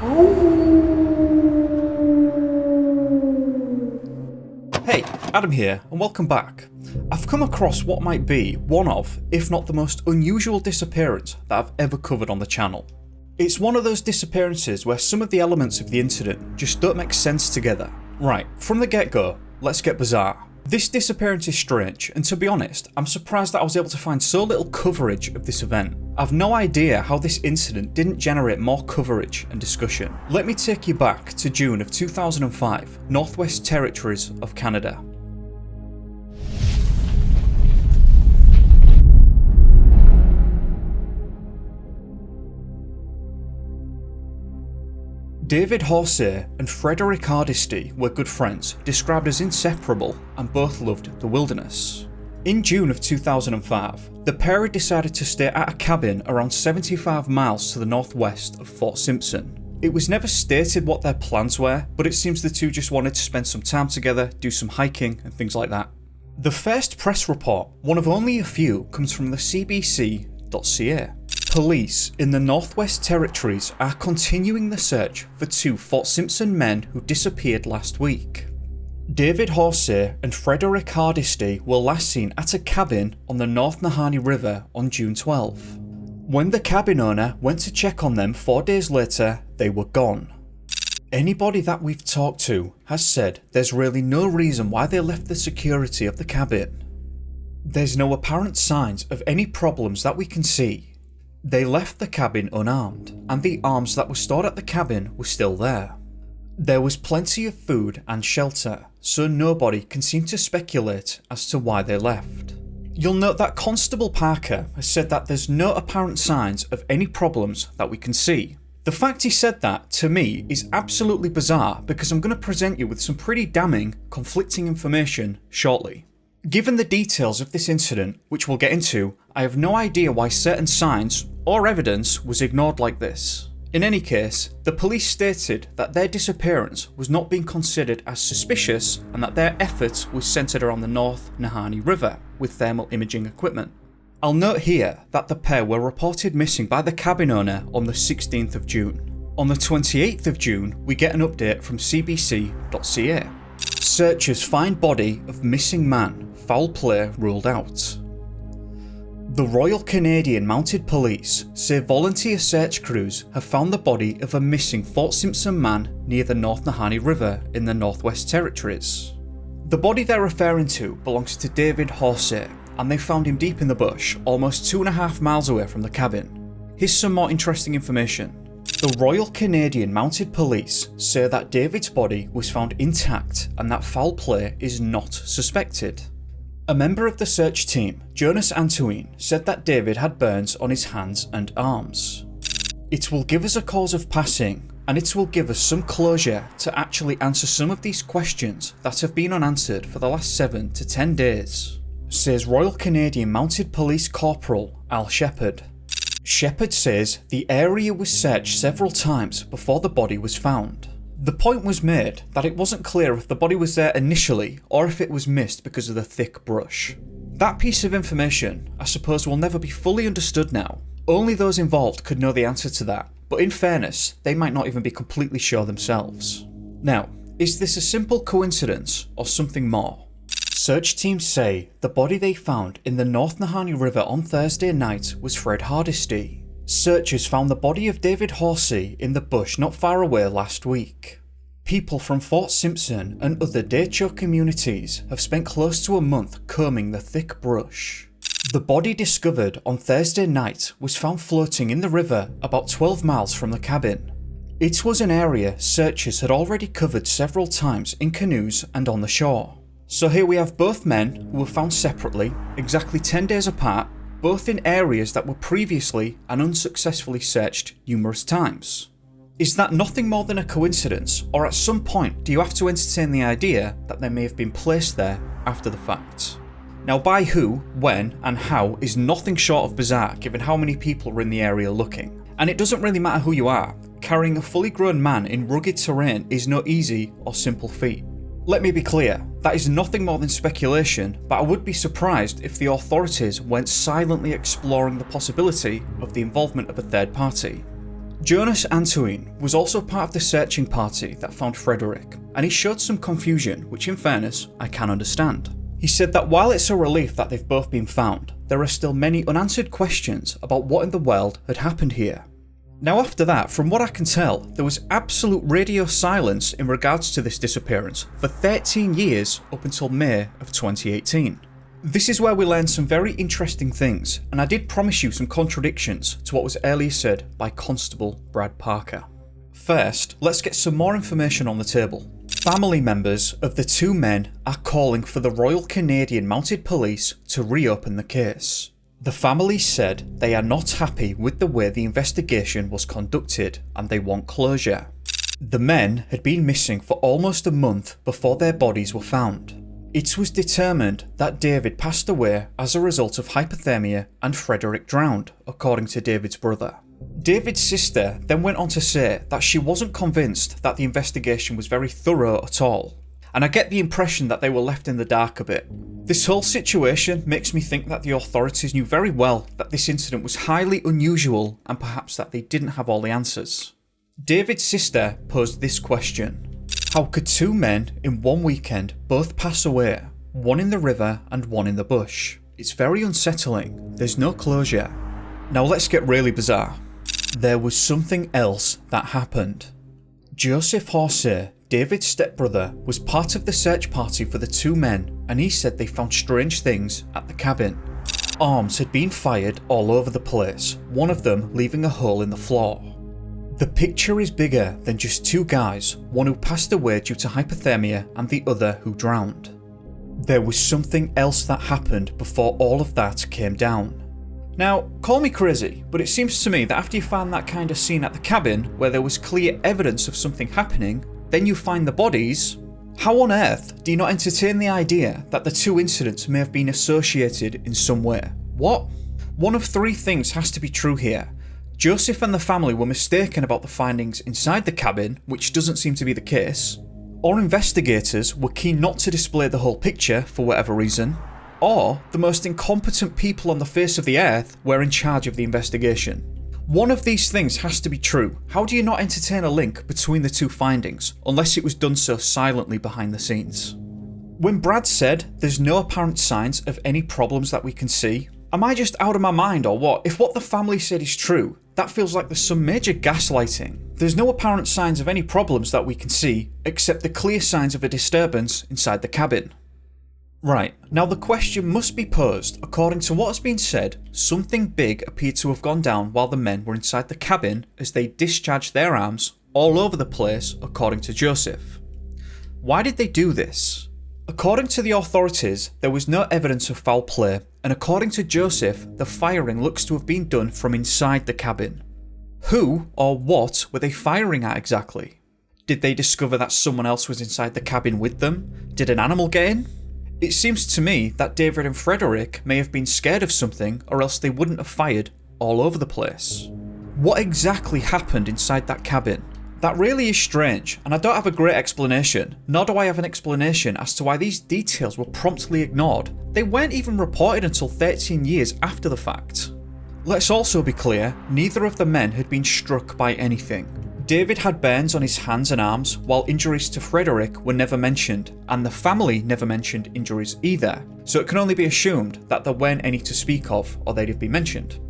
Hey, Adam here, and welcome back. I've come across what might be one of, if not the most unusual disappearance that I've ever covered on the channel. It's one of those disappearances where some of the elements of the incident just don't make sense together. Right, from the get-go, let's get bizarre. This disappearance is strange, and to be honest, I'm surprised that I was able to find so little coverage of this event. I've no idea how this incident didn't generate more coverage and discussion. Let me take you back to June of 2005, Northwest Territories of Canada. David Horsey and Frederick Hardisty were good friends, described as inseparable, and both loved the wilderness. In June of 2005, the pair had decided to stay at a cabin around 75 miles to the northwest of Fort Simpson. It was never stated what their plans were, but it seems the two just wanted to spend some time together, do some hiking and things like that. The first press report, one of only a few, comes from the CBC.ca. Police in the Northwest Territories are continuing the search for two Fort Simpson men who disappeared last week. David Horsey and Frederick Hardisty were last seen at a cabin on the North Nahanni River on June 12. When the cabin owner went to check on them 4 days later, they were gone. Anybody that we've talked to has said there's really no reason why they left the security of the cabin. There's no apparent signs of any problems that we can see. They left the cabin unarmed, and the arms that were stored at the cabin were still there. There was plenty of food and shelter, so nobody can seem to speculate as to why they left. You'll note that Constable Parker has said that there's no apparent signs of any problems that we can see. The fact he said that, to me, is absolutely bizarre because I'm going to present you with some pretty damning, conflicting information shortly. Given the details of this incident, which we'll get into, I have no idea why certain signs or evidence was ignored like this. In any case, the police stated that their disappearance was not being considered as suspicious and that their efforts was centred around the North Nahanni River with thermal imaging equipment. I'll note here that the pair were reported missing by the cabin owner on the 16th of June. On the 28th of June, we get an update from CBC.ca. Searchers find body of missing man, foul play ruled out. The Royal Canadian Mounted Police say volunteer search crews have found the body of a missing Fort Simpson man near the North Nahanni River in the Northwest Territories. The body they're referring to belongs to David Horsey, and they found him deep in the bush, almost 2.5 miles away from the cabin. Here's some more interesting information. The Royal Canadian Mounted Police say that David's body was found intact and that foul play is not suspected. A member of the search team, Jonas Antoine, said that David had burns on his hands and arms. It will give us a cause of passing, and it will give us some closure to actually answer some of these questions that have been unanswered for the last 7 to 10 days, says Royal Canadian Mounted Police Corporal Al Shepherd. Shepherd says the area was searched several times before the body was found. The point was made that it wasn't clear if the body was there initially or if it was missed because of the thick brush. That piece of information, I suppose, will never be fully understood now. Only those involved could know the answer to that, but in fairness, they might not even be completely sure themselves. Now, is this a simple coincidence or something more? Search teams say the body they found in the North Nahanni River on Thursday night was Fred Hardisty. Searchers found the body of David Horsey in the bush not far away last week. People from Fort Simpson and other Decho communities have spent close to a month combing the thick brush. The body discovered on Thursday night was found floating in the river about 12 miles from the cabin. It was an area searchers had already covered several times in canoes and on the shore. So here we have both men who were found separately, exactly 10 days apart, both in areas that were previously and unsuccessfully searched numerous times. Is that nothing more than a coincidence, or at some point do you have to entertain the idea that they may have been placed there after the fact? Now, by who, when and how is nothing short of bizarre given how many people were in the area looking. And it doesn't really matter who you are, carrying a fully grown man in rugged terrain is no easy or simple feat. Let me be clear, that is nothing more than speculation, but I would be surprised if the authorities weren't silently exploring the possibility of the involvement of a third party. Jonas Antoine was also part of the searching party that found Frederick, and he showed some confusion, which in fairness, I can understand. He said that while it's a relief that they've both been found, there are still many unanswered questions about what in the world had happened here. Now after that, from what I can tell, there was absolute radio silence in regards to this disappearance for 13 years up until May of 2018. This is where we learned some very interesting things, and I did promise you some contradictions to what was earlier said by Constable Brad Parker. First, let's get some more information on the table. Family members of the two men are calling for the Royal Canadian Mounted Police to reopen the case. The family said they are not happy with the way the investigation was conducted and they want closure. The men had been missing for almost a month before their bodies were found. It was determined that David passed away as a result of hypothermia and Frederick drowned, according to David's brother. David's sister then went on to say that she wasn't convinced that the investigation was very thorough at all, and I get the impression that they were left in the dark a bit. This whole situation makes me think that the authorities knew very well that this incident was highly unusual and perhaps that they didn't have all the answers. David's sister posed this question: how could two men in one weekend both pass away, one in the river and one in the bush? It's very unsettling. There's no closure. Now let's get really bizarre. There was something else that happened. Joseph Horsey, David's stepbrother, was part of the search party for the two men, and he said they found strange things at the cabin. Arms had been fired all over the place, one of them leaving a hole in the floor. The picture is bigger than just two guys, one who passed away due to hypothermia and the other who drowned. There was something else that happened before all of that came down. Now, call me crazy, but it seems to me that after you find that kind of scene at the cabin where there was clear evidence of something happening, then you find the bodies. How on earth do you not entertain the idea that the two incidents may have been associated in some way? What? One of three things has to be true here. Joseph and the family were mistaken about the findings inside the cabin, which doesn't seem to be the case, or investigators were keen not to display the whole picture for whatever reason, or the most incompetent people on the face of the earth were in charge of the investigation. One of these things has to be true. How do you not entertain a link between the two findings, unless it was done so silently behind the scenes? When Brad said there's no apparent signs of any problems that we can see, am I just out of my mind or what? If what the family said is true, that feels like there's some major gaslighting. There's no apparent signs of any problems that we can see, except the clear signs of a disturbance inside the cabin. Right, now the question must be posed. According to what has been said, something big appeared to have gone down while the men were inside the cabin as they discharged their arms all over the place, according to Joseph. Why did they do this? According to the authorities, there was no evidence of foul play, and according to Joseph, the firing looks to have been done from inside the cabin. Who or what were they firing at exactly? Did they discover that someone else was inside the cabin with them? Did an animal get in? It seems to me that David and Frederick may have been scared of something, or else they wouldn't have fired all over the place. What exactly happened inside that cabin? That really is strange, and I don't have a great explanation, nor do I have an explanation as to why these details were promptly ignored. They weren't even reported until 13 years after the fact. Let's also be clear, neither of the men had been struck by anything. David had burns on his hands and arms, while injuries to Frederick were never mentioned, and the family never mentioned injuries either, so it can only be assumed that there weren't any to speak of, or they'd have been mentioned.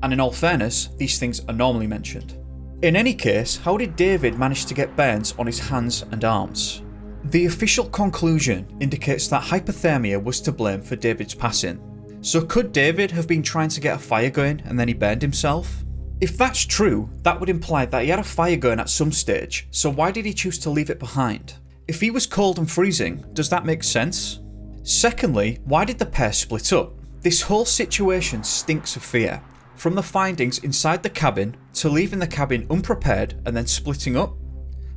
And in all fairness, these things are normally mentioned. In any case, how did David manage to get burns on his hands and arms? The official conclusion indicates that hypothermia was to blame for David's passing. So could David have been trying to get a fire going and then he burned himself? If that's true, that would imply that he had a fire going at some stage, so why did he choose to leave it behind? If he was cold and freezing, does that make sense? Secondly, why did the pair split up? This whole situation stinks of fear. From the findings inside the cabin, to leaving the cabin unprepared and then splitting up.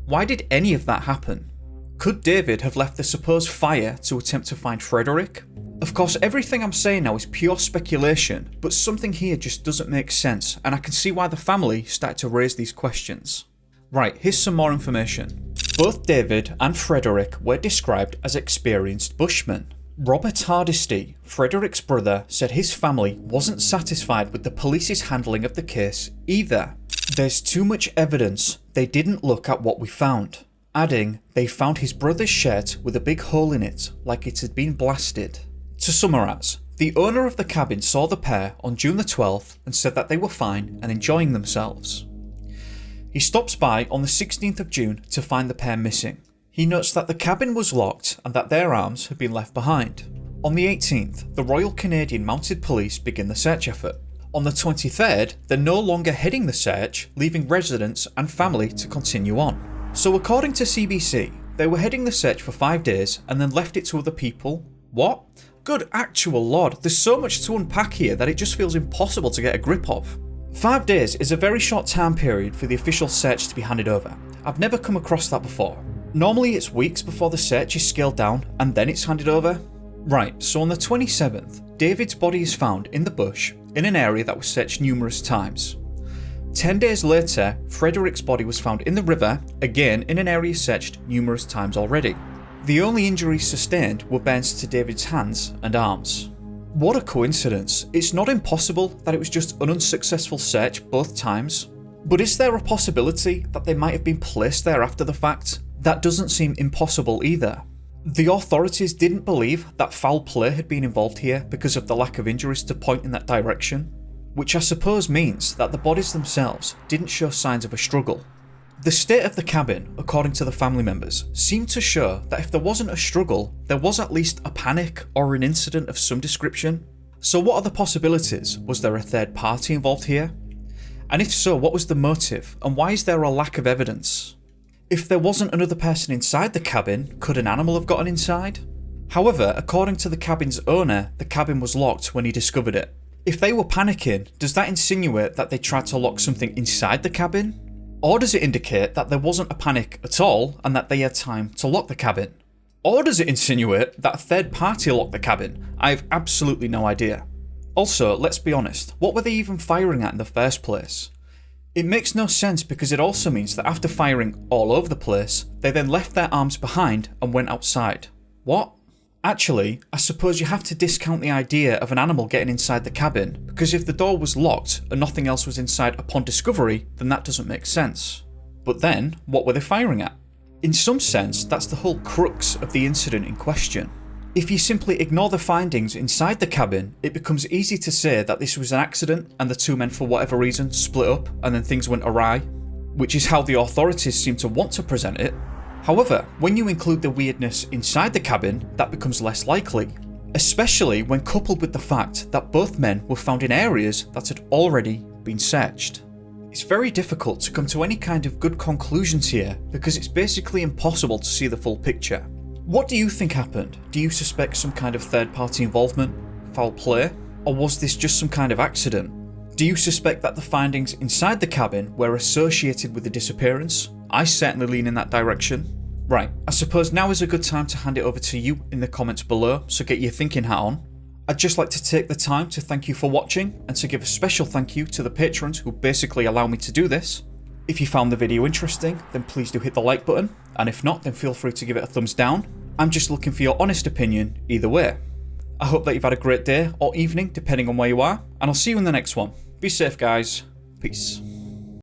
Why did any of that happen? Could David have left the supposed fire to attempt to find Frederick? Of course, everything I'm saying now is pure speculation, but something here just doesn't make sense, and I can see why the family started to raise these questions. Right, here's some more information. Both David and Frederick were described as experienced bushmen. Robert Hardisty, Frederick's brother, said his family wasn't satisfied with the police's handling of the case either. There's too much evidence they didn't look at what we found, adding they found his brother's shirt with a big hole in it, like it had been blasted. To summarise, the owner of the cabin saw the pair on June the 12th and said that they were fine and enjoying themselves. He stops by on the 16th of June to find the pair missing. He notes that the cabin was locked and that their arms had been left behind. On the 18th, the Royal Canadian Mounted Police begin the search effort. On the 23rd, they're no longer heading the search, leaving residents and family to continue on. So according to CBC, they were heading the search for 5 days and then left it to other people. What? Good actual lord, there's so much to unpack here that it just feels impossible to get a grip of. 5 days is a very short time period for the official search to be handed over. I've never come across that before. Normally it's weeks before the search is scaled down and then it's handed over. Right, so on the 27th, David's body is found in the bush in an area that was searched numerous times. 10 days later, Frederick's body was found in the river, again in an area searched numerous times already. The only injuries sustained were burns to David's hands and arms. What a coincidence. It's not impossible that it was just an unsuccessful search both times. But is there a possibility that they might have been placed there after the fact? That doesn't seem impossible either. The authorities didn't believe that foul play had been involved here because of the lack of injuries to point in that direction, which I suppose means that the bodies themselves didn't show signs of a struggle. The state of the cabin, according to the family members, seemed to show that if there wasn't a struggle, there was at least a panic or an incident of some description. So what are the possibilities? Was there a third party involved here? And if so, what was the motive, and why is there a lack of evidence? If there wasn't another person inside the cabin, could an animal have gotten inside? However, according to the cabin's owner, the cabin was locked when he discovered it. If they were panicking, does that insinuate that they tried to lock something inside the cabin? Or does it indicate that there wasn't a panic at all and that they had time to lock the cabin? Or does it insinuate that a third party locked the cabin? I have absolutely no idea. Also, let's be honest, what were they even firing at in the first place? It makes no sense because it also means that after firing all over the place, they then left their arms behind and went outside. What? Actually, I suppose you have to discount the idea of an animal getting inside the cabin, because if the door was locked and nothing else was inside upon discovery, then that doesn't make sense. But then, what were they firing at? In some sense, that's the whole crux of the incident in question. If you simply ignore the findings inside the cabin, it becomes easy to say that this was an accident and the two men for whatever reason split up and then things went awry, which is how the authorities seem to want to present it. However, when you include the weirdness inside the cabin, that becomes less likely, especially when coupled with the fact that both men were found in areas that had already been searched. It's very difficult to come to any kind of good conclusions here because it's basically impossible to see the full picture. What do you think happened? Do you suspect some kind of third-party involvement, foul play, or was this just some kind of accident? Do you suspect that the findings inside the cabin were associated with the disappearance? I certainly lean in that direction. Right, I suppose now is a good time to hand it over to you in the comments below, so get your thinking hat on. I'd just like to take the time to thank you for watching and to give a special thank you to the patrons who basically allow me to do this. If you found the video interesting, then please do hit the like button, and if not, then feel free to give it a thumbs down. I'm just looking for your honest opinion either way. I hope that you've had a great day or evening depending on where you are, and I'll see you in the next one. Be safe guys, peace.